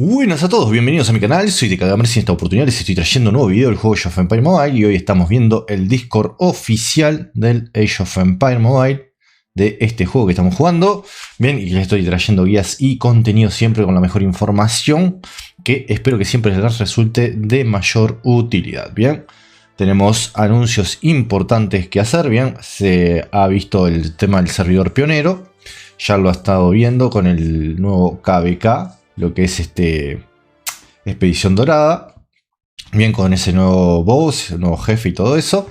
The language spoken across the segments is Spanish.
Buenas a todos, bienvenidos a mi canal, soy DKGamers y en esta oportunidad les estoy trayendo un nuevo video del juego Age of Empires Mobile y hoy estamos viendo el Discord oficial del Age of Empires Mobile de este juego que estamos jugando. Bien, y les estoy trayendo guías y contenido siempre con la mejor información que espero que siempre les resulte de mayor utilidad. Bien, tenemos anuncios importantes que hacer. Bien, se ha visto el tema del servidor pionero, ya lo ha estado viendo con el nuevo KVK. Lo que es Expedición Dorada. Bien, con ese nuevo boss, nuevo jefe y todo eso.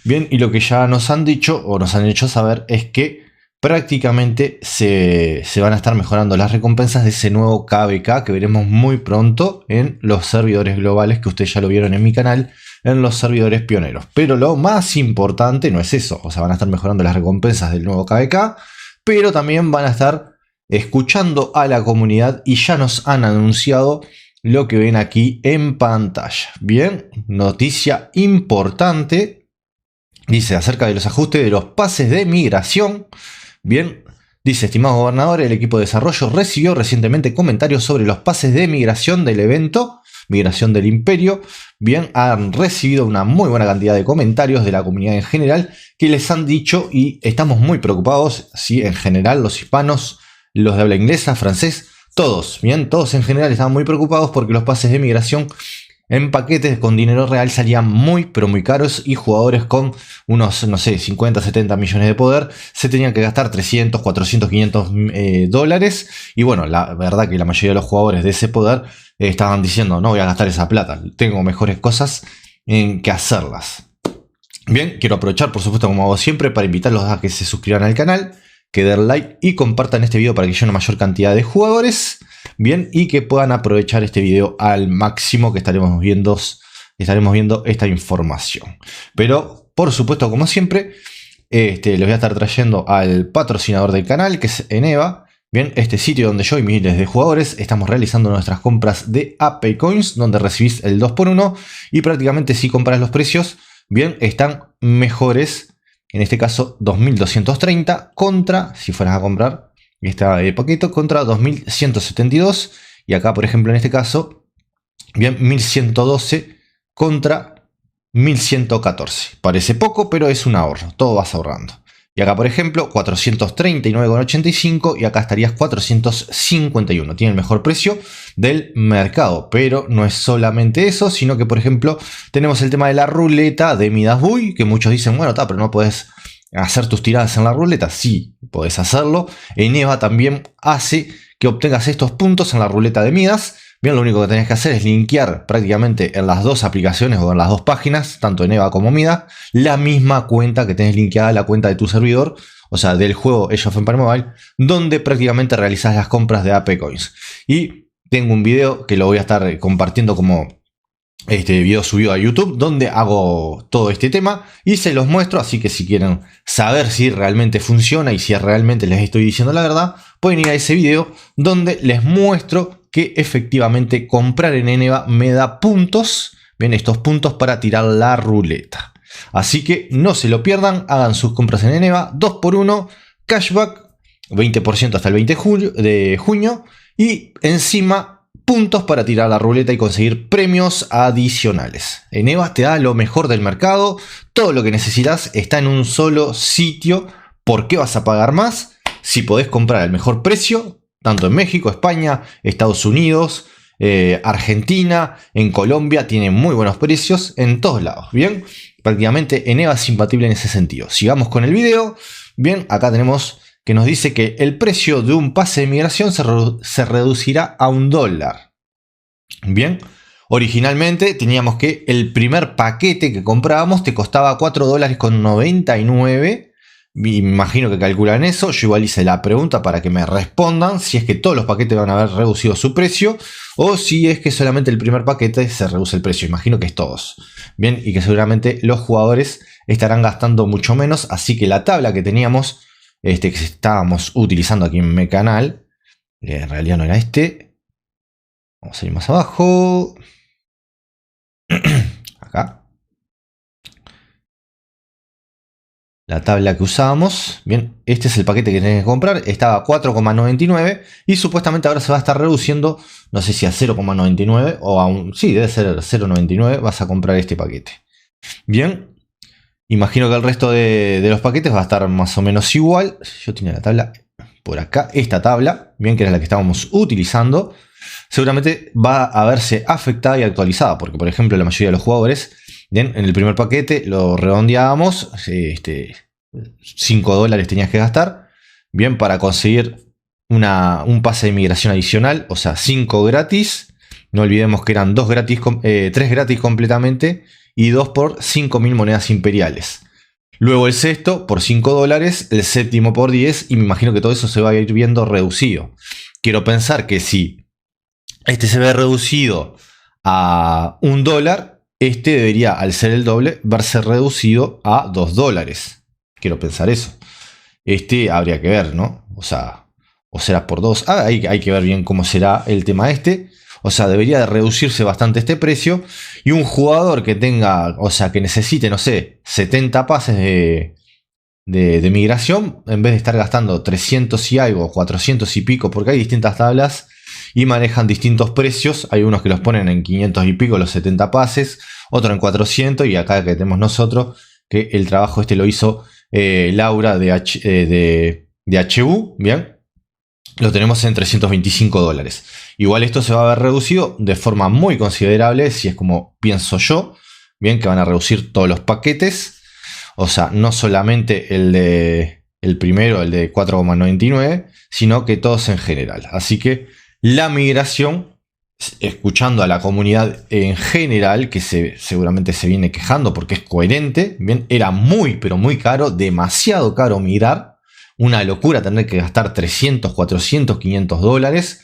Bien, y lo que ya nos han dicho o nos han hecho saber es que prácticamente se van a estar mejorando las recompensas de ese nuevo KVK que veremos muy pronto en los servidores globales, que ustedes ya lo vieron en mi canal, en los servidores pioneros. Pero lo más importante no es eso, o sea, van a estar mejorando las recompensas del nuevo KVK, pero también van a estar escuchando a la comunidad y ya nos han anunciado lo que ven aquí en pantalla. Bien, noticia importante. Dice acerca de los ajustes de los pases de migración. Bien, dice: estimado gobernador, el equipo de desarrollo recibió recientemente comentarios sobre los pases de migración del evento Migración del Imperio. Bien, han recibido una muy buena cantidad de comentarios de la comunidad en general que les han dicho, y estamos muy preocupados, sí, en general los hispanos, los de habla inglesa, francés, todos, bien, todos en general estaban muy preocupados porque los pases de migración en paquetes con dinero real salían muy, pero muy caros, y jugadores con unos, no sé, 50, 70 millones de poder se tenían que gastar 300, 400, 500 dólares. Y bueno, la verdad que la mayoría de los jugadores de ese poder estaban diciendo: no voy a gastar esa plata, tengo mejores cosas en que hacerlas. Bien, quiero aprovechar, por supuesto, como hago siempre, para invitarlos a que se suscriban al canal, que den like y compartan este video para que llegue a una mayor cantidad de jugadores. Bien, y que puedan aprovechar este video al máximo, que estaremos viendo esta información. Pero, por supuesto, como siempre, les voy a estar trayendo al patrocinador del canal, que es Eneva. Bien, este sitio donde yo y miles de jugadores estamos realizando nuestras compras de AP Coins, donde recibís el 2x1 y prácticamente, si compras los precios, bien, están mejores. En este caso 2230 contra, si fueras a comprar este paquete, contra 2172. Y acá, por ejemplo, en este caso, bien, 1112 contra 1114. Parece poco, pero es un ahorro, todo vas ahorrando. Y acá, por ejemplo, 439,85 y acá estarías 451. Tiene el mejor precio del mercado, pero no es solamente eso, sino que, por ejemplo, tenemos el tema de la ruleta de Midas Buy, que muchos dicen: bueno, pero no puedes hacer tus tiradas en la ruleta. Sí, podés hacerlo. Eneva también hace que obtengas estos puntos en la ruleta de Midas. Bien, lo único que tenés que hacer es linkear prácticamente en las dos aplicaciones o en las dos páginas, tanto Eneva como Mida, la misma cuenta que tenés linkeada a la cuenta de tu servidor, o sea, del juego Age of Empires Mobile, donde prácticamente realizás las compras de AP Coins. Y tengo un video que lo voy a estar compartiendo como este video subido a YouTube, donde hago todo este tema y se los muestro. Así que si quieren saber si realmente funciona y si realmente les estoy diciendo la verdad, pueden ir a ese video donde les muestro que efectivamente comprar en Eneva me da puntos. Bien, estos puntos para tirar la ruleta. Así que no se lo pierdan, hagan sus compras en Eneva, 2x1, cashback, 20% hasta el 20 de junio, y encima puntos para tirar la ruleta y conseguir premios adicionales. Eneva te da lo mejor del mercado, todo lo que necesitas está en un solo sitio. ¿Por qué vas a pagar más si podés comprar al mejor precio? Tanto en México, España, Estados Unidos, Argentina, en Colombia, tiene muy buenos precios en todos lados. Bien, prácticamente Eneva es imbatible en ese sentido. Sigamos con el video. Bien, acá tenemos que nos dice que el precio de un pase de migración se reducirá a $1. Bien, originalmente teníamos que el primer paquete que comprábamos te costaba $4.99. Me imagino que calculan eso. Yo igual hice la pregunta para que me respondan si es que todos los paquetes van a haber reducido su precio o si es que solamente el primer paquete se reduce el precio. Imagino que es todos. Bien, y que seguramente los jugadores estarán gastando mucho menos. Así que la tabla que teníamos, que estábamos utilizando aquí en mi canal, en realidad no era este. Vamos a ir más abajo. Acá. la tabla que usábamos. Bien, este es el paquete que tenés que comprar. Estaba a 4,99 y supuestamente ahora se va a estar reduciendo, no sé si a 0,99 o a un... Sí, debe ser 0,99. Vas a comprar este paquete. Bien, imagino que el resto de los paquetes va a estar más o menos igual. Yo tenía la tabla por acá, esta tabla, bien, que era la que estábamos utilizando. Seguramente va a verse afectada y actualizada, porque por ejemplo la mayoría de los jugadores, bien, en el primer paquete lo redondeábamos, 5 dólares tenías que gastar, bien, para conseguir un pase de migración adicional, o sea, 5 gratis. No olvidemos que eran 2 gratis, 3 gratis completamente y 2 por 5.000 monedas imperiales. Luego el sexto por 5 dólares, el séptimo por 10 y me imagino que todo eso se va a ir viendo reducido. Quiero pensar que si este se ve reducido a 1 dólar, este debería, al ser el doble, verse reducido a 2 dólares. Quiero pensar eso. Este habría que ver, ¿no? O sea, o será por 2. Hay que ver bien cómo será el tema este. O sea, debería de reducirse bastante este precio. Y un jugador que tenga, o sea, que necesite, no sé, 70 pases de migración, en vez de estar gastando 300 y algo, 400 y pico, porque hay distintas tablas y manejan distintos precios. Hay unos que los ponen en 500 y pico los 70 pases, otro en 400 y acá que tenemos nosotros, que el trabajo este lo hizo Laura de HU, bien. Lo tenemos en 325 dólares. Igual esto se va a ver reducido de forma muy considerable, si es como pienso yo. Bien, que van a reducir todos los paquetes. O sea, no solamente el primero, el de 4,99, sino que todos en general. Así que la migración, escuchando a la comunidad en general, que seguramente se viene quejando porque es coherente, bien, era muy, pero muy caro, demasiado caro migrar. Una locura tener que gastar 300, 400, 500 dólares.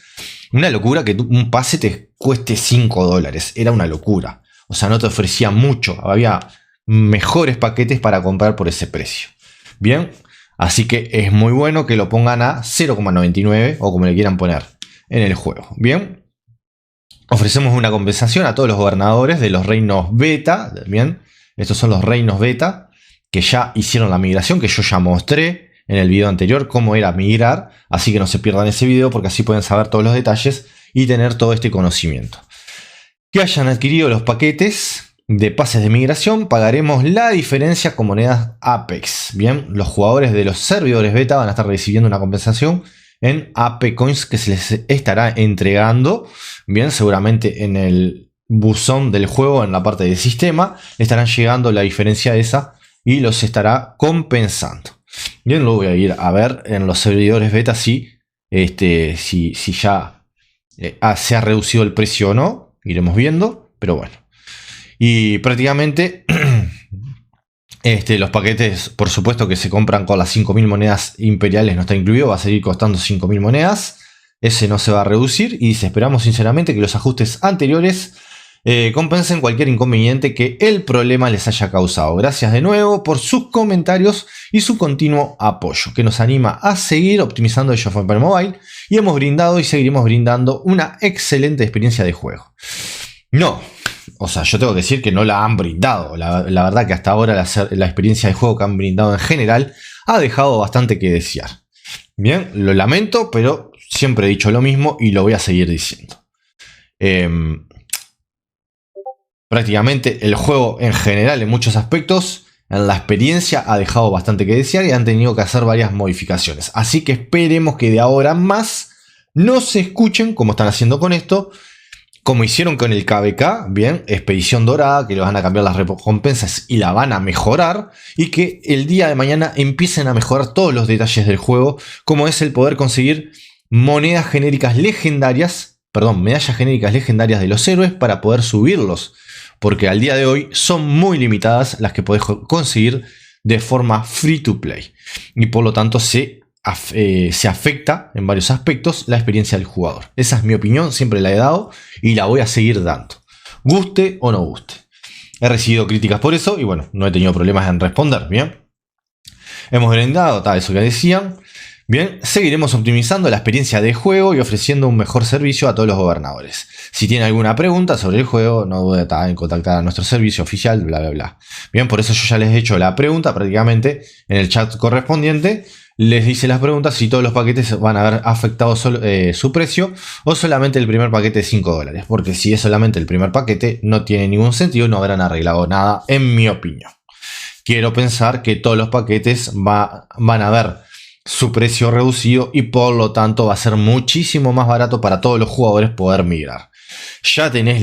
Una locura que un pase te cueste 5 dólares. Era una locura. O sea, no te ofrecía mucho. Había mejores paquetes para comprar por ese precio. Bien, así que es muy bueno que lo pongan a 0,99 o como le quieran poner en el juego. Bien, ofrecemos una compensación a todos los gobernadores de los reinos beta. Bien, estos son los reinos beta que ya hicieron la migración, que yo ya mostré en el video anterior cómo era migrar, así que no se pierdan ese video porque así pueden saber todos los detalles y tener todo este conocimiento. Que hayan adquirido los paquetes de pases de migración, pagaremos la diferencia con monedas Apex. Bien, los jugadores de los servidores beta van a estar recibiendo una compensación en AP Coins que se les estará entregando, bien, seguramente en el buzón del juego, en la parte del sistema, estarán llegando la diferencia esa y los estará compensando. Bien, lo voy a ir a ver en los servidores beta si ya se ha reducido el precio o no. Iremos viendo, pero bueno. Y prácticamente los paquetes, por supuesto que se compran con las 5.000 monedas imperiales, no está incluido, va a seguir costando 5.000 monedas. Ese no se va a reducir y esperamos sinceramente que los ajustes anteriores compensen cualquier inconveniente que el problema les haya causado. Gracias de nuevo por sus comentarios y su continuo apoyo, que nos anima a seguir optimizando Age of Empires Mobile, y hemos brindado y seguiremos brindando una excelente experiencia de juego. No, o sea, yo tengo que decir que no la han brindado. La verdad que hasta ahora la experiencia de juego que han brindado en general ha dejado bastante que desear. Bien, lo lamento, pero siempre he dicho lo mismo y lo voy a seguir diciendo. Prácticamente el juego en general, en muchos aspectos, en la experiencia ha dejado bastante que desear y han tenido que hacer varias modificaciones. Así que esperemos que de ahora en más no se escuchen como están haciendo con esto, como hicieron con el KVK, bien, Expedición Dorada, que le van a cambiar las recompensas y la van a mejorar, y que el día de mañana empiecen a mejorar todos los detalles del juego, como es el poder conseguir monedas genéricas legendarias, perdón, medallas genéricas legendarias de los héroes para poder subirlos. Porque al día de hoy son muy limitadas las que podés conseguir de forma free to play. Y por lo tanto se afecta en varios aspectos la experiencia del jugador. Esa es mi opinión, siempre la he dado y la voy a seguir dando. Guste o no guste. He recibido críticas por eso y bueno, no he tenido problemas en responder. Bien. Hemos brindado, tal, eso que decían. Bien, seguiremos optimizando la experiencia de juego y ofreciendo un mejor servicio a todos los gobernadores. Si tienen alguna pregunta sobre el juego, no duden en contactar a nuestro servicio oficial, bla bla bla. Bien, por eso yo ya les he hecho la pregunta prácticamente en el chat correspondiente. Les hice las preguntas si todos los paquetes van a haber afectado su precio o solamente el primer paquete de $5. Porque si es solamente el primer paquete, no tiene ningún sentido, no habrán arreglado nada, en mi opinión. Quiero pensar que todos los paquetes van a ver su precio reducido y por lo tanto va a ser muchísimo más barato para todos los jugadores poder migrar. Ya tenés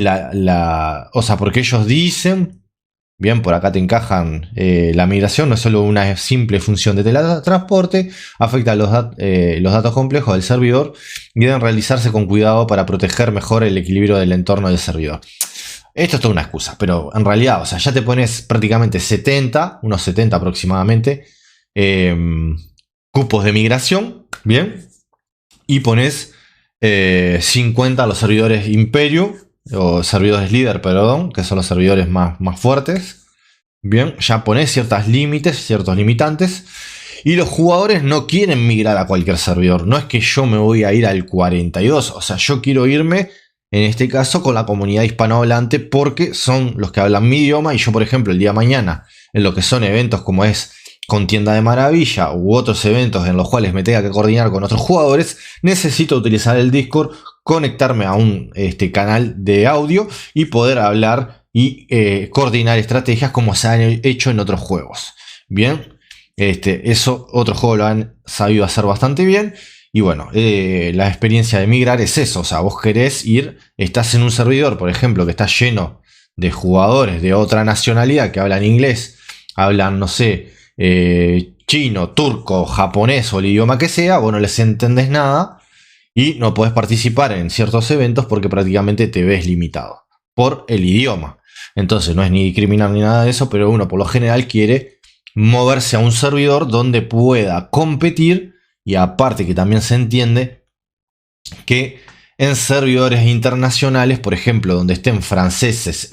o sea, porque ellos dicen, bien, por acá te encajan, la migración no es solo una simple función de teletransporte, afecta a los datos complejos del servidor y deben realizarse con cuidado para proteger mejor el equilibrio del entorno del servidor. Esto es toda una excusa, pero en realidad, o sea, ya te pones prácticamente unos 70 aproximadamente, cupos de migración, bien, y pones 50 a los servidores Imperio, o servidores líder, perdón, que son los servidores más fuertes. Bien, ya pones ciertos limitantes, y los jugadores no quieren migrar a cualquier servidor. No es que yo me voy a ir al 42, o sea, yo quiero irme, en este caso, con la comunidad hispanohablante, porque son los que hablan mi idioma, y yo, por ejemplo, el día de mañana, en lo que son eventos como es Contienda de Maravilla u otros eventos en los cuales me tenga que coordinar con otros jugadores, necesito utilizar el Discord, conectarme a un canal de audio y poder hablar y coordinar estrategias como se han hecho en otros juegos. Bien, eso otros juegos lo han sabido hacer bastante bien. Y bueno, la experiencia de migrar es eso. O sea, vos querés ir, estás en un servidor, por ejemplo, que está lleno de jugadores de otra nacionalidad que hablan inglés, hablan, no sé, chino, turco, japonés o el idioma que sea, vos no les entendés nada y no podés participar en ciertos eventos porque prácticamente te ves limitado por el idioma. Entonces no es ni discriminar ni nada de eso, pero uno por lo general quiere moverse a un servidor donde pueda competir, y aparte que también se entiende que en servidores internacionales, por ejemplo, donde estén franceses,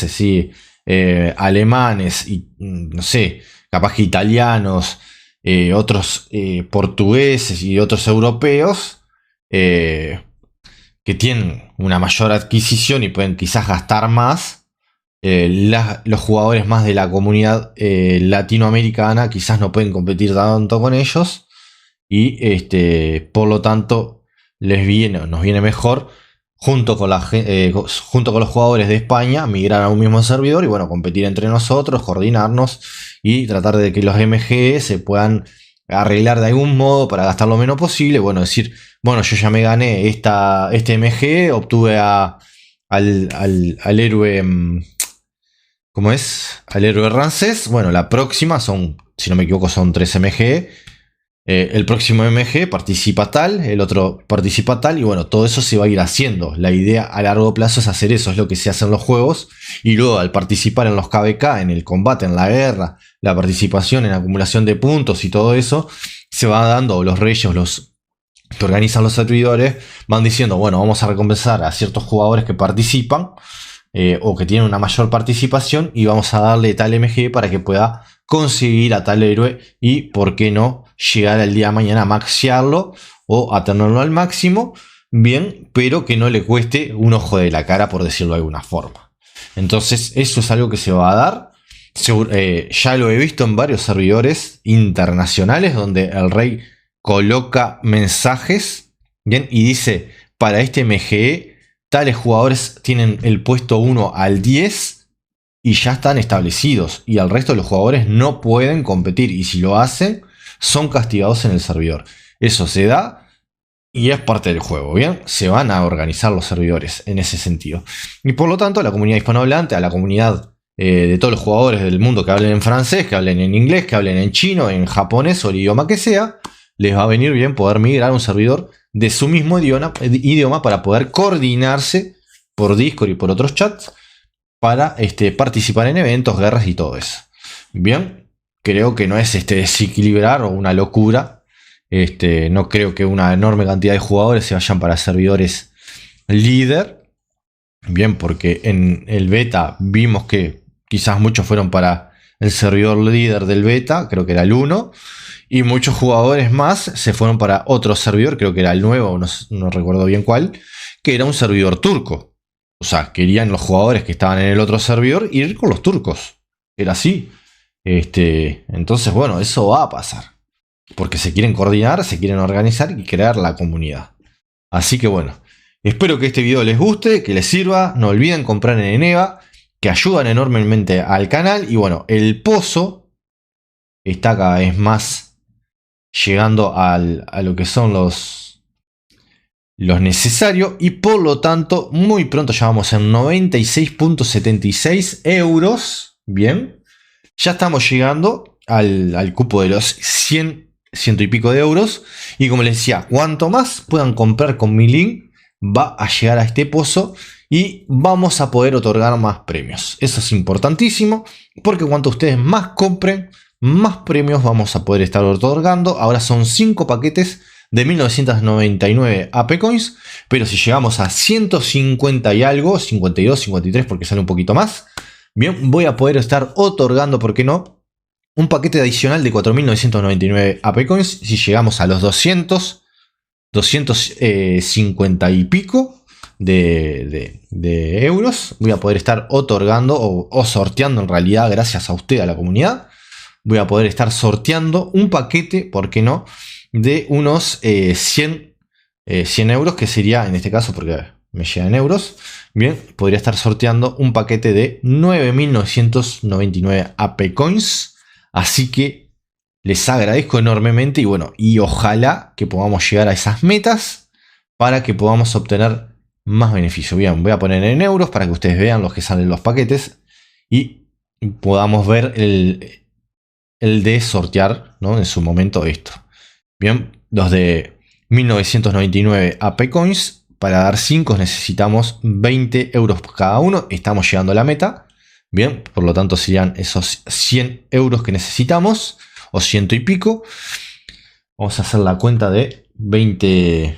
sí, alemanes y no sé, capaz que italianos, otros portugueses y otros europeos que tienen una mayor adquisición y pueden quizás gastar más, los jugadores más de la comunidad latinoamericana quizás no pueden competir tanto con ellos y por lo tanto nos viene mejor junto con los jugadores de España migrar a un mismo servidor y bueno, competir entre nosotros, coordinarnos y tratar de que los MG se puedan arreglar de algún modo para gastar lo menos posible. Bueno, decir, bueno, yo ya me gané este MG, obtuve al héroe, ¿cómo es? Al héroe Ramsés. Bueno, la próxima son, si no me equivoco, son 3 MG. El próximo MG participa tal, el otro participa tal, y bueno, todo eso se va a ir haciendo. La idea a largo plazo es hacer eso, es lo que se hace en los juegos, y luego al participar en los KVK, en el combate, en la guerra, la participación en acumulación de puntos y todo eso, se va dando. Los reyes, los que organizan los servidores, van diciendo, bueno, vamos a recompensar a ciertos jugadores que participan, o que tienen una mayor participación, y vamos a darle tal MG para que pueda conseguir a tal héroe y, por qué no, llegar al día de mañana a maxearlo o a tenerlo al máximo, bien, pero que no le cueste un ojo de la cara, por decirlo de alguna forma. Entonces eso es algo que se va a dar. Ya lo he visto en varios servidores internacionales donde el rey coloca mensajes, bien, y dice, para este MGE tales jugadores tienen el puesto 1 al 10 y ya están establecidos, y el resto de los jugadores no pueden competir, y si lo hacen son castigados en el servidor. Eso se da y es parte del juego, ¿bien? Se van a organizar los servidores en ese sentido. Y por lo tanto, a la comunidad hispanohablante, a la comunidad de todos los jugadores del mundo que hablen en francés, que hablen en inglés, que hablen en chino, en japonés o el idioma que sea, les va a venir bien poder migrar a un servidor de su mismo idioma para poder coordinarse por Discord y por otros chats para participar en eventos, guerras y todo eso. Bien, creo que no es desequilibrar o una locura. No creo que una enorme cantidad de jugadores se vayan para servidores líder. Bien, porque en el beta vimos que quizás muchos fueron para el servidor líder del beta, creo que era el 1. Y muchos jugadores más se fueron para otro servidor, creo que era el nuevo, no recuerdo bien cuál, que era un servidor turco. O sea, querían los jugadores que estaban en el otro servidor ir con los turcos. Era así. Entonces, bueno, eso va a pasar. Porque se quieren coordinar, se quieren organizar y crear la comunidad. Así que bueno, espero que este video les guste, que les sirva. No olviden comprar en Eneva, que ayudan enormemente al canal. Y bueno, el pozo está cada vez más llegando a lo que son los necesarios. Y por lo tanto, muy pronto ya vamos en 96.76 euros. Bien, ya estamos llegando al cupo de los 100 y pico de euros. Y como les decía, cuanto más puedan comprar con mi link, va a llegar a este pozo y vamos a poder otorgar más premios. Eso es importantísimo, porque cuanto ustedes más compren, más premios vamos a poder estar otorgando. Ahora son 5 paquetes de 1999 AP Coins, pero si llegamos a 150 y algo, 52, 53, porque sale un poquito más, bien, voy a poder estar otorgando, ¿por qué no?, un paquete adicional de 4.999 AP Coins. Si llegamos a los 250 y pico de euros, voy a poder estar otorgando o sorteando, en realidad, gracias a usted, a la comunidad, voy a poder estar sorteando un paquete, ¿por qué no?, de unos 100 euros, que sería, en este caso, porque me llegan euros, bien, podría estar sorteando un paquete de 9.999 AP Coins. Así que les agradezco enormemente y bueno, y ojalá que podamos llegar a esas metas para que podamos obtener más beneficio. Bien, voy a poner en euros para que ustedes vean los que salen los paquetes y podamos ver el de sortear, ¿no?, en su momento esto. Bien, los de 1999 AP Coins, para dar 5 necesitamos 20 euros cada uno. Estamos llegando a la meta. Bien, por lo tanto serían esos 100 euros que necesitamos, o 100 y pico. Vamos a hacer la cuenta de 20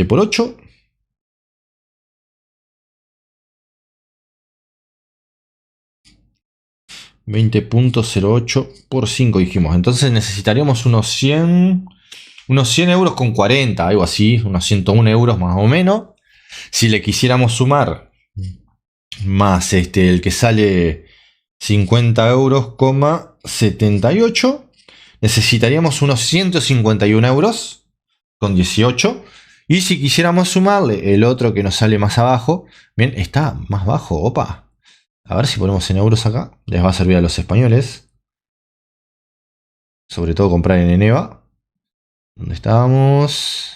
por 8. $20.08 por 5 dijimos. Entonces necesitaríamos unos 100 euros con 40, algo así, unos 101 euros más o menos. Si le quisiéramos sumar más el que sale 50 euros, 78, necesitaríamos unos 151 euros con 18. Y si quisiéramos sumarle el otro que nos sale más abajo, bien, está más bajo, opa. A ver si ponemos en euros acá, les va a servir a los españoles. Sobre todo comprar en Eneva. ¿Dónde estábamos?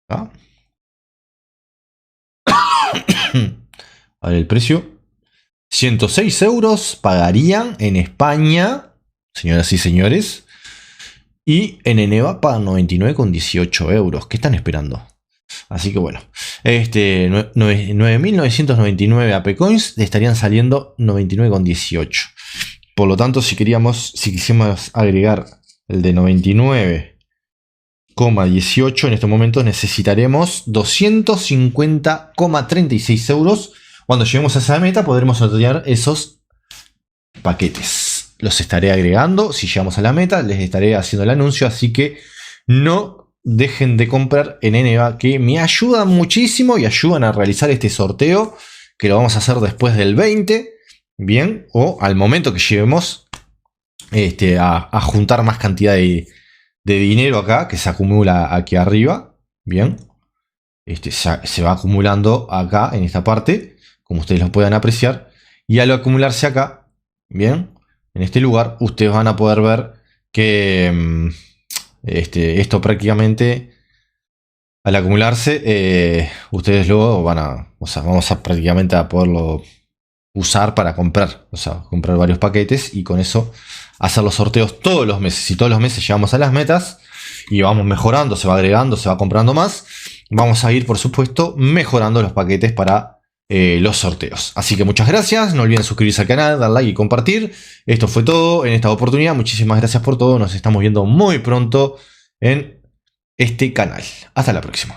Acá. A ver el precio. 106 euros pagarían en España, señoras y señores. Y en Eneva pagan 99,18 euros. ¿Qué están esperando? Así que bueno, 9.999 AP Coins le estarían saliendo 99,18. Por lo tanto, si quisiéramos agregar el de 99,18 en este momento, necesitaremos 250,36 euros. Cuando lleguemos a esa meta podremos sortear esos paquetes. Los estaré agregando. Si llegamos a la meta les estaré haciendo el anuncio. Así que no dejen de comprar en Eneva, que me ayudan muchísimo y ayudan a realizar este sorteo, que lo vamos a hacer después del 20. Bien, o al momento que lleguemos a juntar más cantidad de dinero acá, que se acumula aquí arriba. Bien, se va acumulando acá en esta parte, como ustedes lo puedan apreciar, y al acumularse acá, bien, en este lugar, ustedes van a poder ver que esto prácticamente, al acumularse, ustedes luego vamos a prácticamente a poderlo usar para comprar, comprar varios paquetes y con eso hacer los sorteos todos los meses. Si todos los meses llegamos a las metas y vamos mejorando, se va agregando, se va comprando más, vamos a ir, por supuesto, mejorando los paquetes para los sorteos. Así que muchas gracias, no olviden suscribirse al canal, dar like y compartir. Esto fue todo en esta oportunidad. Muchísimas gracias por todo. Nos estamos viendo muy pronto en este canal. Hasta la próxima.